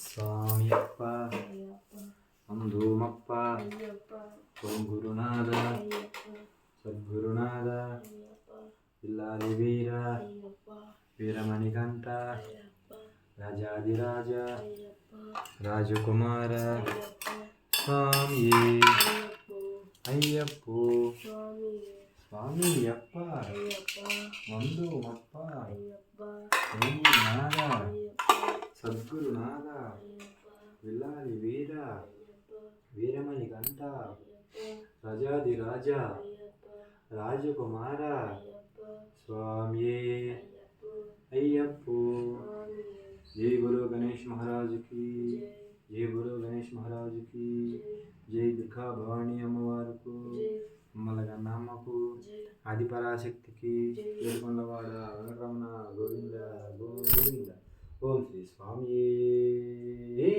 ಸ್ವಾಮಿಯಪ್ಪ ಅಂದೋಮಪ್ಪ ಓಂ ಗುರುನಾಥ ಸದ್ಗುರುನಾಥ ಇಲ್ಲಾರಿ ವೀರ ವೀರಮಣಿಕಂಠ ರಾಜಾದಿರಾಜ ರಾಜಕುಮಾರ ಸ್ವಾಮಿಯೇ ಅಯ್ಯಪ್ಪೋ ಸ್ವಾಮಿಯಪ್ಪ ಒಂದೋಮಪ್ಪ ಓಂ ಗುರುನಾಥ ಸದ್ಗುರುನಾಥ ವಿಲ್ಲಾರಿ ವೀರ ವೀರಮಣಿಕಂಠ ರಾಜಾದಿರಾಜ ರಾಜಕುಮಾರ ಸ್ವಾಮಿಯೇ ಅಯ್ಯಪ್ಪೋ जय बोलो गणेश महाराज की जय बोलो गणेश महाराज की जय दुर्गा भवानी अम्मवार को अम्मलगन्नम्मकु आदिपराशक्ति की ఏడుకొండవాడ వెంకటరమణ గోవింద గోవింద ఓం శ్రీ స్వామియే